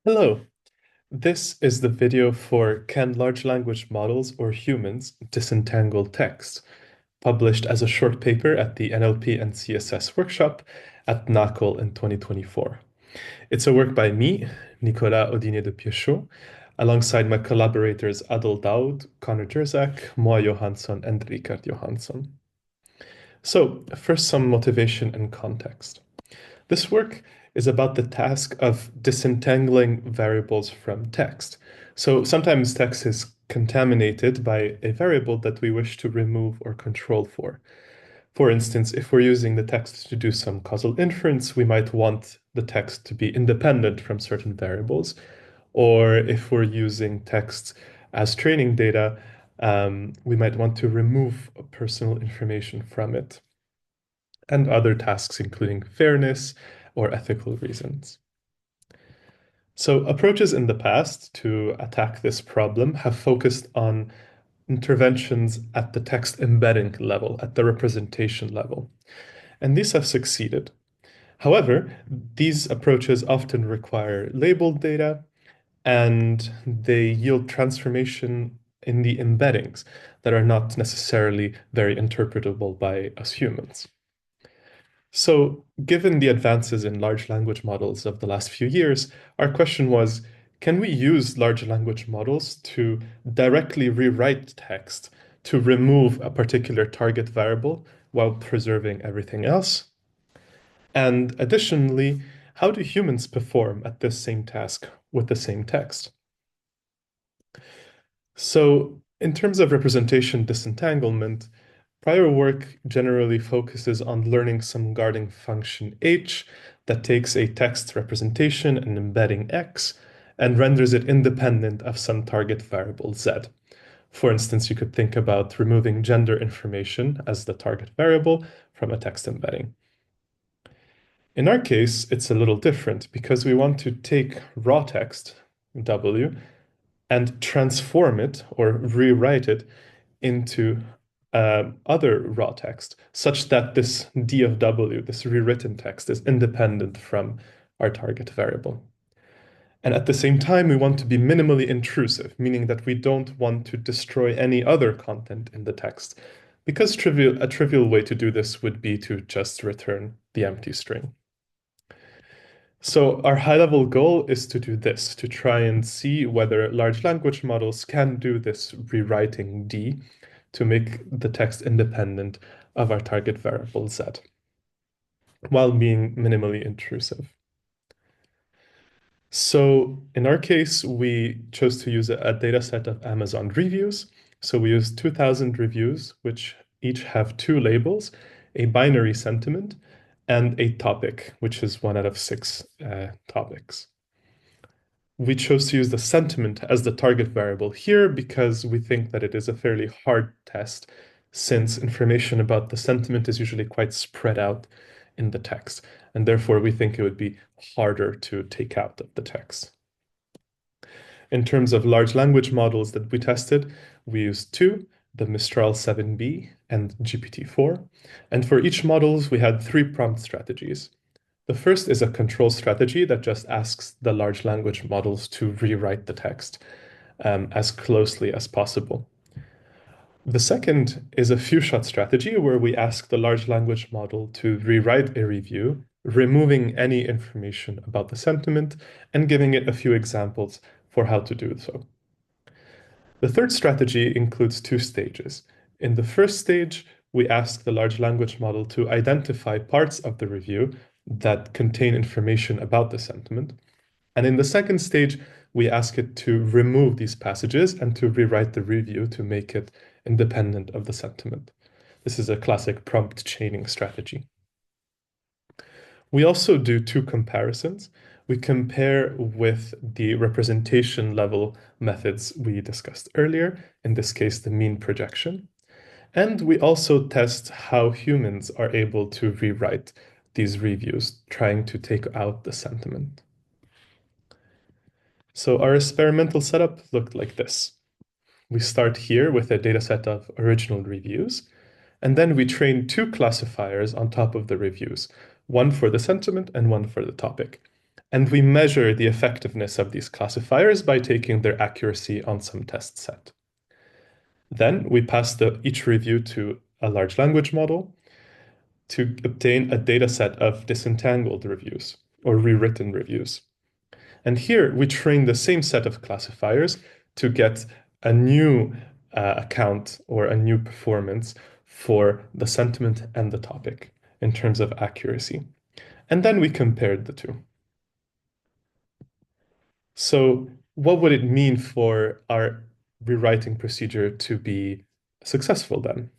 Hello, this is the video for Can Large Language Models or Humans Disentangle Text, published as a short paper at the NLP and CSS workshop at NACL in 2024. It's a work by me, Nicolas Audinet de Pieuchon, alongside my collaborators Adel Daoud, Connor Jerzak, Moa Johansson, and Rikard Johansson. So, first, some motivation and context. This work is about the task of disentangling variables from text. So sometimes text is contaminated by a variable that we wish to remove or control for. For instance, if we're using the text to do some causal inference, we might want the text to be independent from certain variables. Or if we're using text as training data, we might want to remove personal information from it, and other tasks, including fairness or ethical reasons. So, approaches in the past to attack this problem have focused on interventions at the text embedding level, at the representation level, and these have succeeded. However, these approaches often require labeled data and they yield transformation in the embeddings that are not necessarily very interpretable by us humans. So, given the advances in large language models of the last few years, our question was, can we use large language models to directly rewrite text to remove a particular target variable while preserving everything else? And additionally, how do humans perform at this same task with the same text? So, in terms of representation disentanglement, prior work generally focuses on learning some guarding function H that takes a text representation and embedding X and renders it independent of some target variable Z. For instance, you could think about removing gender information as the target variable from a text embedding. In our case, it's a little different because we want to take raw text, W, and transform it or rewrite it into other raw text, such that this D of W, this rewritten text, is independent from our target variable. And at the same time, we want to be minimally intrusive, meaning that we don't want to destroy any other content in the text, because a trivial way to do this would be to just return the empty string. So our high-level goal is to do this, to try and see whether large language models can do this rewriting D to make the text independent of our target variable Z, while being minimally intrusive. So in our case, we chose to use a data set of Amazon reviews. So we used 2,000 reviews, which each have two labels, a binary sentiment and a topic, which is one out of six topics. We chose to use the sentiment as the target variable here because we think that it is a fairly hard test, since information about the sentiment is usually quite spread out in the text, and therefore we think it would be harder to take out of the text. In terms of large language models that we tested, we used two, the Mistral 7B and GPT-4, and for each models we had three prompt strategies. The first is a control strategy that just asks the large language models to rewrite the text as closely as possible. The second is a few-shot strategy where we ask the large language model to rewrite a review, removing any information about the sentiment and giving it a few examples for how to do so. The third strategy includes two stages. In the first stage, we ask the large language model to identify parts of the review that contain information about the sentiment. And in the second stage, we ask it to remove these passages and to rewrite the review to make it independent of the sentiment. This is a classic prompt chaining strategy. We also do two comparisons. We compare with the representation level methods we discussed earlier, in this case, the mean projection. And we also test how humans are able to rewrite these reviews, trying to take out the sentiment. So our experimental setup looked like this. We start here with a dataset of original reviews, and then we train two classifiers on top of the reviews, one for the sentiment and one for the topic. And we measure the effectiveness of these classifiers by taking their accuracy on some test set. Then we pass each review to a large language model to obtain a data set of disentangled reviews or rewritten reviews. And here we train the same set of classifiers to get a new account or a new performance for the sentiment and the topic in terms of accuracy. And then we compared the two. So, what would it mean for our rewriting procedure to be successful then?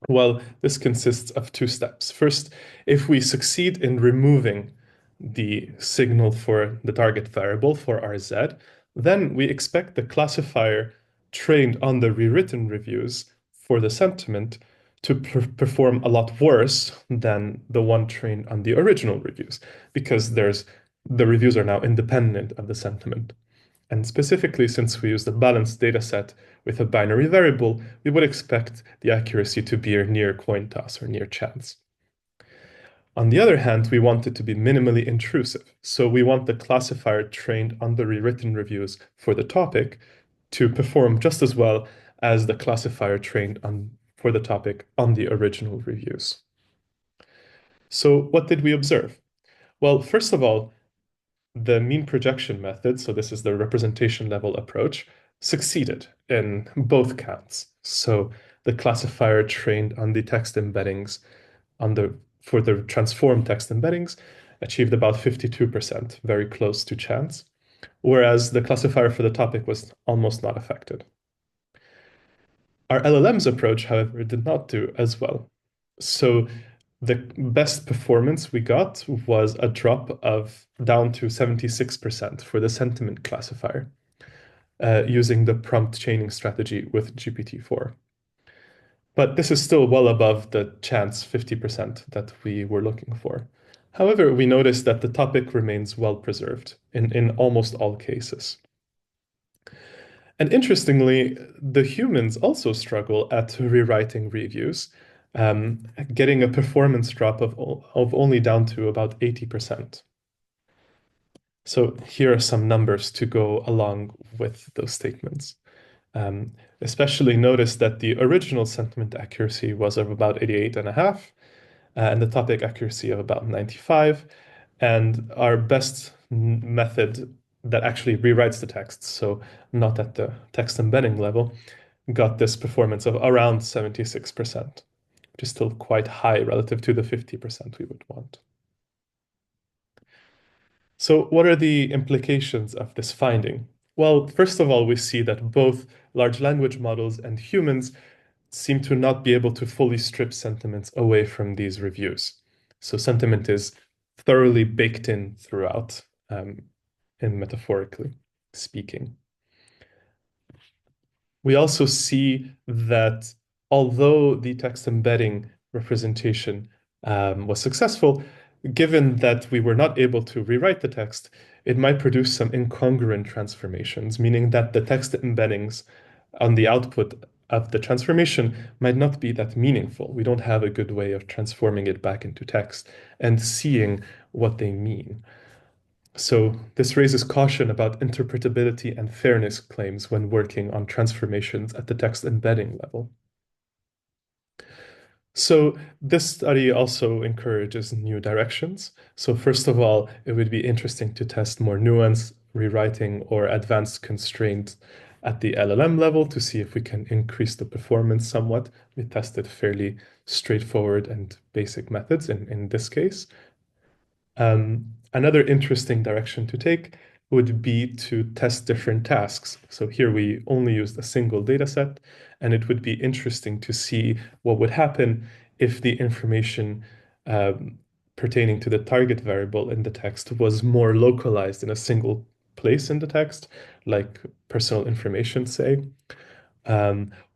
Well, this consists of two steps. First, if we succeed in removing the signal for the target variable for our z, then we expect the classifier trained on the rewritten reviews for the sentiment to perform a lot worse than the one trained on the original reviews, because the reviews are now independent of the sentiment. And specifically, since we use the balanced data set with a binary variable, we would expect the accuracy to be near coin toss or near chance. On the other hand, we want it to be minimally intrusive. So we want the classifier trained on the rewritten reviews for the topic to perform just as well as the classifier trained for the topic on the original reviews. So what did we observe? Well, first of all, the mean projection method, so this is the representation level approach, succeeded in both counts. So the classifier trained on the text embeddings for the transformed text embeddings achieved about 52%, very close to chance, whereas the classifier for the topic was almost not affected. Our LLMs approach, however, did not do as well. So the best performance we got was a drop of down to 76% for the sentiment classifier using the prompt chaining strategy with GPT-4. But this is still well above the chance 50% that we were looking for. However, we noticed that the topic remains well preserved in almost all cases. And interestingly, the humans also struggle at rewriting reviews, getting a performance drop of only down to about 80%. So here are some numbers to go along with those statements. Especially notice that the original sentiment accuracy was of about 88.5, and the topic accuracy of about 95. And our best method that actually rewrites the text, so not at the text embedding level, got this performance of around 76%, which is still quite high relative to the 50% we would want. So what are the implications of this finding? Well, first of all, we see that both large language models and humans seem to not be able to fully strip sentiments away from these reviews. So sentiment is thoroughly baked in throughout, in metaphorically speaking. We also see that although the text embedding representation was successful, given that we were not able to rewrite the text, it might produce some incongruent transformations, meaning that the text embeddings on the output of the transformation might not be that meaningful. We don't have a good way of transforming it back into text and seeing what they mean. So this raises caution about interpretability and fairness claims when working on transformations at the text embedding level. So this study also encourages new directions. So first of all, it would be interesting to test more nuanced rewriting or advanced constraints at the LLM level to see if we can increase the performance somewhat. We tested fairly straightforward and basic methods in this case. Another interesting direction to take would be to test different tasks. So here we only used a single data set, and it would be interesting to see what would happen if the information pertaining to the target variable in the text was more localized in a single place in the text, like personal information, say,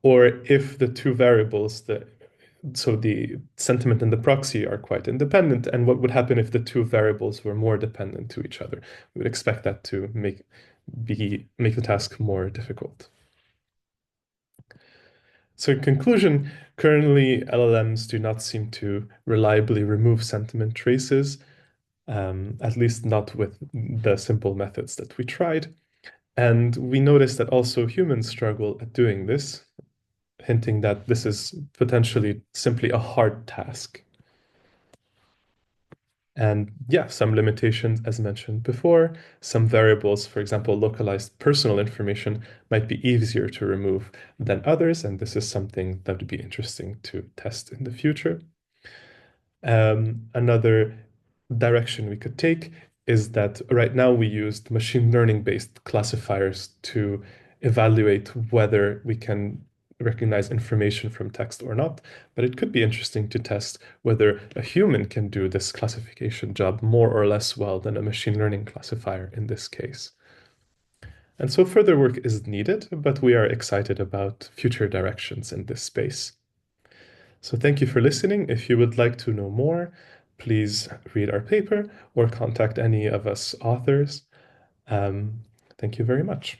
or if the two variables, so the sentiment and the proxy are quite independent, and what would happen if the two variables were more dependent to each other? We would expect that to make the task more difficult. So in conclusion, currently LLMs do not seem to reliably remove sentiment traces, at least not with the simple methods that we tried. And we noticed that also humans struggle at doing this, hinting that this is potentially simply a hard task. And yeah, some limitations, as mentioned before, some variables, for example, localized personal information, might be easier to remove than others, and this is something that would be interesting to test in the future. Another direction we could take is that right now we used machine learning-based classifiers to evaluate whether we can recognize information from text or not, but it could be interesting to test whether a human can do this classification job more or less well than a machine learning classifier in this case. And so further work is needed, but we are excited about future directions in this space. So thank you for listening. If you would like to know more, please read our paper or contact any of us authors. Thank you very much.